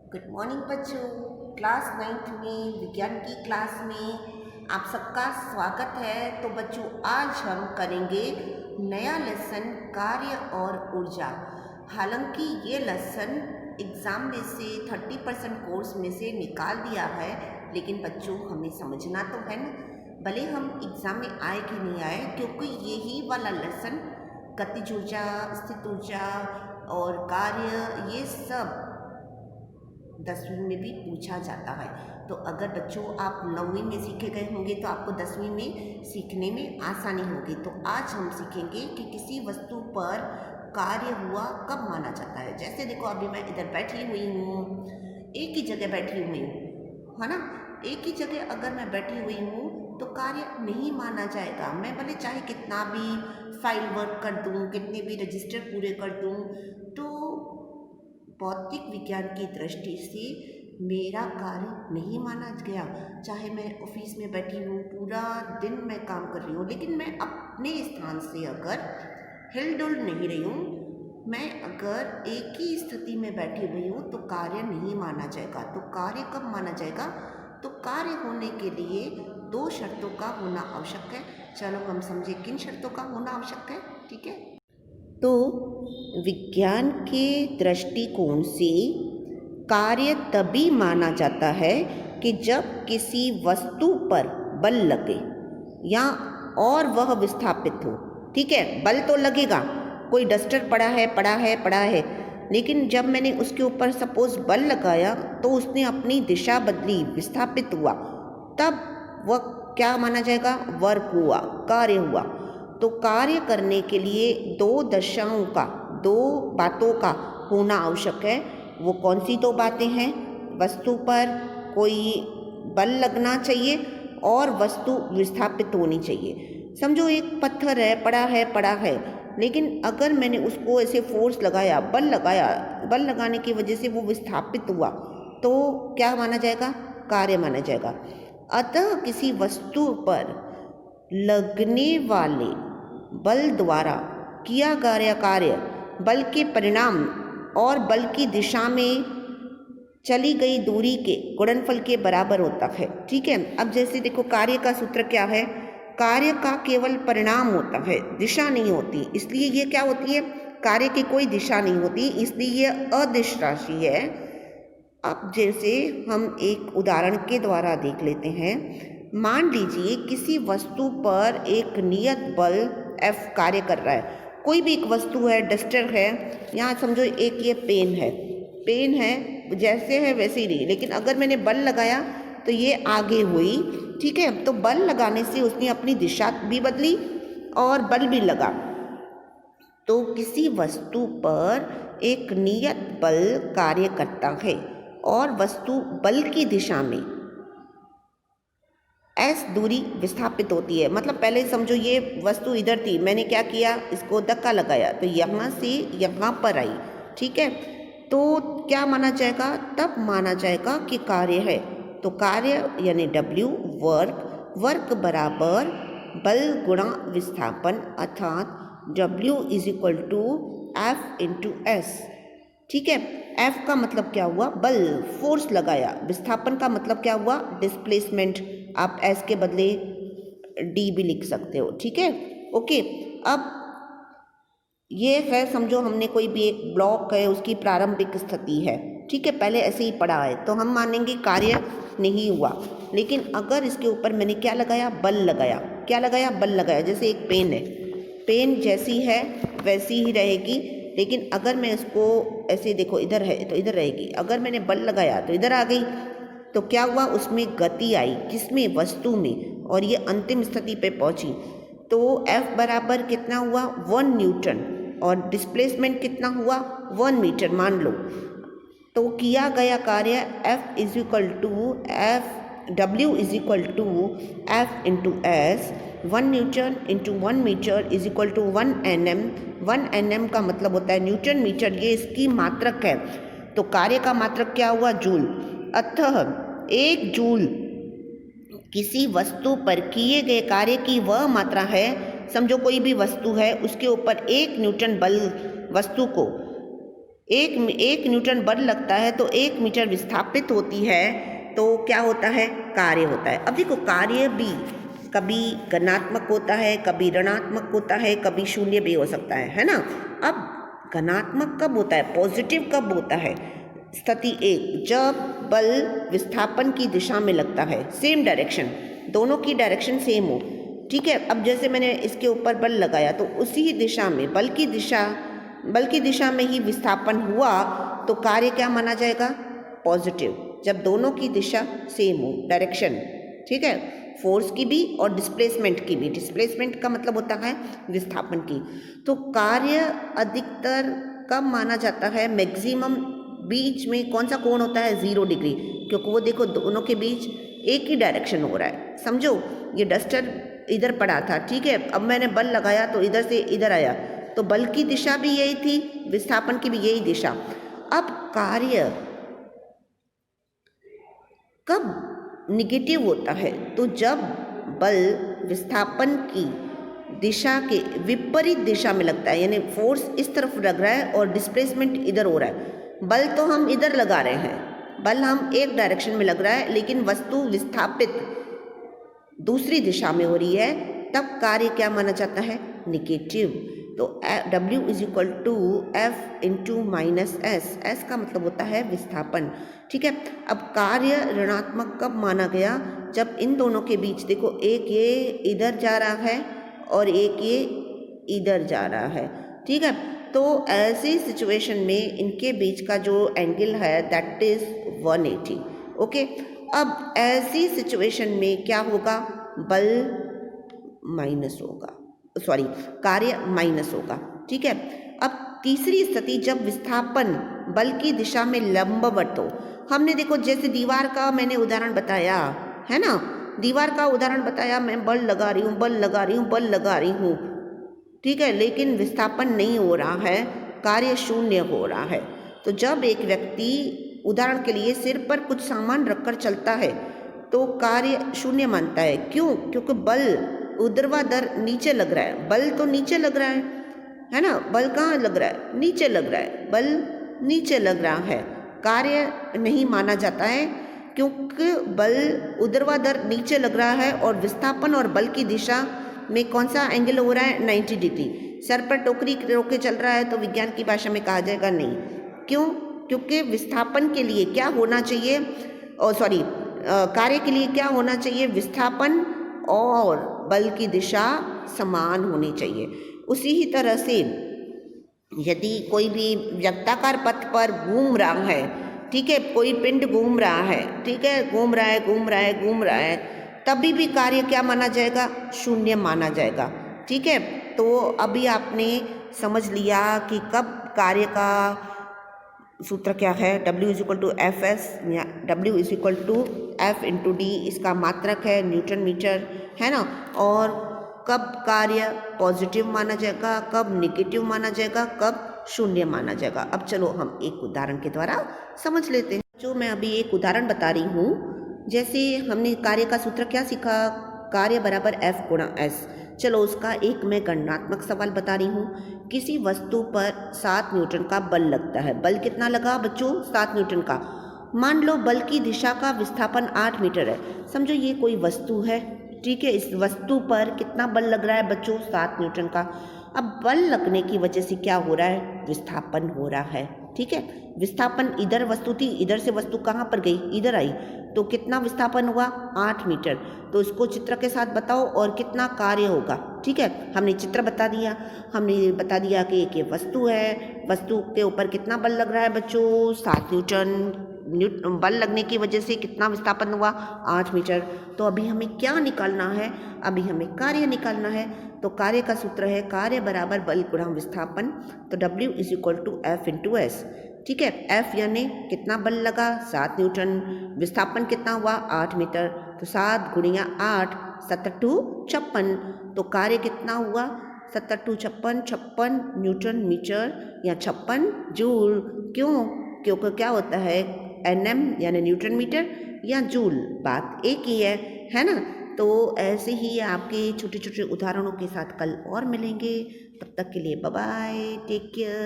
Good morning बच्चों। Class 9th में विज्ञान की क्लास में आप सबका स्वागत है। तो बच्चों आज हम करेंगे नया लेसन कार्य और ऊर्जा। हालांकि ये लेसन एग्ज़ाम में से 30% कोर्स में से निकाल दिया है, लेकिन बच्चों हमें समझना तो है ना, भले हम एग्ज़ाम में आए कि नहीं आए, क्योंकि यही वाला लेसन गतिज ऊर्जा, स्थित ऊर्जा और कार्य ये सब 10वीं में भी पूछा जाता है। तो अगर बच्चों आप 9वीं में सीखे गए होंगे तो आपको 10वीं में सीखने में आसानी होगी। तो आज हम सीखेंगे कि किसी वस्तु पर कार्य हुआ कब माना जाता है। जैसे देखो अभी मैं इधर बैठी हुई हूँ, एक ही जगह बैठी हुई हूँ, है ना। एक ही जगह अगर मैं बैठी हुई हूँ तो कार्य नहीं माना जाएगा। मैं भले चाहे कितना भी फाइल वर्क कर दूँ, कितने भी रजिस्टर पूरे कर दूँ, तो भौतिक विज्ञान की दृष्टि से मेरा कार्य नहीं माना गया। चाहे मैं ऑफिस में बैठी हूँ, पूरा दिन मैं काम कर रही हूँ, लेकिन मैं अपने स्थान से अगर हिल डुल नहीं रही हूँ, मैं अगर एक ही स्थिति में बैठी हुई हूँ तो कार्य नहीं माना जाएगा। तो कार्य कब माना जाएगा? तो कार्य होने के लिए 2 शर्तों का होना आवश्यक है। चलो हम समझे किन शर्तों का होना आवश्यक है। ठीक है, तो विज्ञान के दृष्टिकोण से कार्य तभी माना जाता है कि जब किसी वस्तु पर बल लगे या और वह विस्थापित हो। ठीक है, बल तो लगेगा, कोई डस्टर पड़ा है, लेकिन जब मैंने उसके ऊपर सपोज बल लगाया तो उसने अपनी दिशा बदली, विस्थापित हुआ, तब वह क्या माना जाएगा? वर्क हुआ, कार्य हुआ। तो कार्य करने के लिए 2 दशाओं का, 2 बातों का होना आवश्यक है। वो कौन सी 2 बातें हैं? वस्तु पर कोई बल लगना चाहिए और वस्तु विस्थापित होनी चाहिए। समझो एक पत्थर है, पड़ा है, लेकिन अगर मैंने उसको ऐसे फोर्स लगाया, बल लगाने की वजह से वो विस्थापित हुआ, तो क्या माना जाएगा? कार्य माना जाएगा। अतः किसी वस्तु पर लगने वाले बल द्वारा किया गया कार्य बल के परिणाम और बल की दिशा में चली गई दूरी के गुणनफल के बराबर होता है। ठीक है, अब जैसे देखो कार्य का सूत्र क्या है? कार्य का केवल परिणाम होता है, दिशा नहीं होती, इसलिए ये क्या होती है? कार्य की कोई दिशा नहीं होती, इसलिए ये अदिश राशि है। अब जैसे हम एक उदाहरण के द्वारा देख लेते हैं। मान लीजिए किसी वस्तु पर एक नियत बल F कार्य कर रहा है। कोई भी एक वस्तु है, डस्टर है, यहाँ समझो एक ये पेन है, जैसे है वैसे ही रही, लेकिन अगर मैंने बल लगाया तो ये आगे हुई। ठीक है, तो बल लगाने से उसने अपनी दिशा भी बदली और बल भी लगा। तो किसी वस्तु पर एक नियत बल कार्य करता है और वस्तु बल की दिशा में S दूरी विस्थापित होती है। मतलब पहले समझो ये वस्तु इधर थी, मैंने क्या किया? इसको धक्का लगाया तो यहाँ से यहाँ पर आई। ठीक है, तो क्या माना जाएगा? तब माना जाएगा कि कार्य है। तो कार्य यानी W वर्क बराबर बल गुणा विस्थापन, अर्थात W = F × S। ठीक है, F का मतलब क्या हुआ? बल, फोर्स लगाया। विस्थापन का मतलब क्या हुआ? डिस्प्लेसमेंट। आप S के बदले D भी लिख सकते हो। ठीक है, ओके। अब ये है, समझो हमने कोई भी एक ब्लॉक है, उसकी प्रारंभिक स्थिति है। ठीक है, पहले ऐसे ही पड़ा है तो हम मानेंगे कार्य नहीं हुआ। लेकिन अगर इसके ऊपर मैंने क्या लगाया? बल लगाया। क्या लगाया? बल लगाया। जैसे एक पेन है, पेन जैसी है वैसी ही रहेगी, लेकिन अगर मैं इसको ऐसे देखो, इधर है तो इधर रहेगी। अगर मैंने बल लगाया तो इधर आ गई। तो क्या हुआ? उसमें गति आई। किसमें? वस्तु में, और ये अंतिम स्थिति पे पहुंची। तो F बराबर कितना हुआ? 1 न्यूटन, और डिस्प्लेसमेंट कितना हुआ? 1 मीटर मान लो। तो किया गया कार्य W = F × S। 1 newton × 1 metre = 1 Nm। 1 Nm का मतलब होता है न्यूटन मीटर, ये इसकी मात्रक है। तो कार्य का मात्रक क्या हुआ? जूल। अतः 1 जूल किसी वस्तु पर किए गए कार्य की वह मात्रा है। समझो कोई भी वस्तु है, उसके ऊपर 1 न्यूटन बल वस्तु को एक न्यूटन बल लगता है तो 1 मीटर विस्थापित होती है, तो क्या होता है, कार्य होता है। अब देखो कार्य भी कभी धनात्मक होता है, कभी ऋणात्मक होता है, कभी शून्य भी हो सकता है ना। अब धनात्मक कब होता है, पॉजिटिव कब होता है, स्थिति 1, जब बल विस्थापन की दिशा में लगता है, सेम डायरेक्शन, दोनों की डायरेक्शन सेम हो, ठीक है। अब जैसे मैंने इसके ऊपर बल लगाया तो उसी दिशा में बल की दिशा में ही विस्थापन हुआ, तो कार्य क्या माना जाएगा, पॉजिटिव, जब दोनों की दिशा सेम हो, डायरेक्शन, ठीक है, फोर्स की भी और डिस्प्लेसमेंट की भी। डिस्प्लेसमेंट का मतलब होता है विस्थापन की। तो कार्य अधिकतर कब माना जाता है, मैक्सिमम बीच में कौन सा कोण होता है, 0 डिग्री, क्योंकि वो देखो दोनों के बीच एक ही डायरेक्शन हो रहा है। समझो, ये डस्टर इधर पड़ा था, ठीक है, अब मैंने बल लगाया तो इधर से इधर आया, तो बल की दिशा भी यही थी, विस्थापन की भी यही दिशा। अब कार्य कब निगेटिव होता है, तो जब बल विस्थापन की दिशा के विपरीत दिशा में लगता है, यानी फोर्स इस तरफ लग रहा है और डिस्प्लेसमेंट इधर हो रहा है। बल तो हम इधर लगा रहे हैं, बल हम एक डायरेक्शन में लग रहा है, लेकिन वस्तु विस्थापित दूसरी दिशा में हो रही है, तब कार्य क्या माना जाता है, निगेटिव। तो W is equal to F into minus S, S का मतलब होता है विस्थापन, ठीक है। अब कार्य ऋणात्मक कब माना गया, जब इन दोनों के बीच देखो, एक ये इधर जा रहा है और एक ये इधर जा रहा है, ठीक है। तो ऐसी सिचुएशन में इनके बीच का जो एंगल है दैट इज 180, ओके। अब ऐसी सिचुएशन में क्या होगा, बल माइनस होगा, सॉरी, कार्य माइनस होगा, ठीक है। अब तीसरी स्थिति, जब विस्थापन बल की दिशा में लंबवत हो। हमने देखो जैसे दीवार का मैंने उदाहरण बताया है ना, दीवार का उदाहरण बताया, मैं बल लगा रही हूँ, बल लगा रही हूँ, बल लगा रही हूँ, ठीक है, लेकिन विस्थापन नहीं हो रहा है, कार्य शून्य हो रहा है। तो जब एक व्यक्ति उदाहरण के लिए सिर पर कुछ सामान रखकर चलता है तो कार्य शून्य मानता है, क्यों, क्योंकि बल ऊर्ध्वाधर नीचे लग रहा है, बल तो नीचे लग रहा है ना, बल कहाँ लग रहा है, नीचे लग रहा है, बल नीचे लग रहा है, कार्य नहीं माना जाता है, क्योंकि बल ऊर्ध्वाधर नीचे लग रहा है और विस्थापन और बल की दिशा में कौन सा एंगल हो रहा है, 90 डिग्री। सर पर टोकरी रोके चल रहा है तो विज्ञान की भाषा में कहा जाएगा नहीं, क्यों, क्योंकि विस्थापन के लिए क्या होना चाहिए, सॉरी, कार्य के लिए क्या होना चाहिए, विस्थापन और बल की दिशा समान होनी चाहिए। उसी ही तरह से यदि कोई भी वृत्ताकार पथ पर घूम रहा है, ठीक है, कोई पिंड घूम रहा है, ठीक है, घूम रहा है घूम रहा है घूम रहा है, तभी भी कार्य क्या माना जाएगा, शून्य माना जाएगा, ठीक है। तो अभी आपने समझ लिया कि कब कार्य का सूत्र क्या है, W is equal to F S, या W is equal to F into D, इसका मात्रक है न्यूटन मीटर, है ना। और कब कार्य पॉजिटिव माना जाएगा, कब निगेटिव माना जाएगा, कब शून्य माना जाएगा। अब चलो हम एक उदाहरण के द्वारा समझ लेते हैं। जो मैं अभी एक उदाहरण बता रही हूँ, जैसे हमने कार्य का सूत्र क्या सीखा, कार्य बराबर F गुणा S। चलो उसका एक मैं गणनात्मक सवाल बता रही हूँ। किसी वस्तु पर 7 न्यूटन का बल लगता है। बल कितना लगा बच्चों, 7 न्यूटन का। मान लो बल की दिशा का विस्थापन 8 मीटर है। समझो ये कोई वस्तु है, ठीक है, इस वस्तु पर कितना बल लग रहा है बच्चों, 7 न्यूटन का। अब बल लगने की वजह से क्या हो रहा है, विस्थापन हो रहा है, ठीक है। विस्थापन, इधर वस्तु थी, इधर से वस्तु कहाँ पर गई, इधर आई, तो कितना विस्थापन हुआ, 8 मीटर। तो इसको चित्र के साथ बताओ और कितना कार्य होगा, ठीक है। हमने चित्र बता दिया, हमने बता दिया कि एक ये वस्तु है, वस्तु के ऊपर कितना बल लग रहा है बच्चों, 7 न्यूटन। बल लगने की वजह से कितना विस्थापन हुआ, 8 मीटर। तो अभी हमें क्या निकालना है, अभी हमें कार्य निकालना है। तो कार्य का सूत्र है कार्य बराबर बल गुणा विस्थापन। तो W is equal to F into S, ठीक है। F यानी कितना बल लगा, 7 न्यूटन, विस्थापन कितना हुआ, 8 मीटर। तो 7 गुणिया 8, 7×2 56। तो कार्य कितना हुआ, 7×2 56 न्यूटन मीटर या 56 जूल। क्यों, क्योंकि क्या होता है, NM यानी न्यूटन मीटर या जूल, बात एक ही है ना। तो ऐसे ही आपके छोटे छोटे उदाहरणों के साथ कल और मिलेंगे। तब तक के लिए बाय बाय, टेक केयर।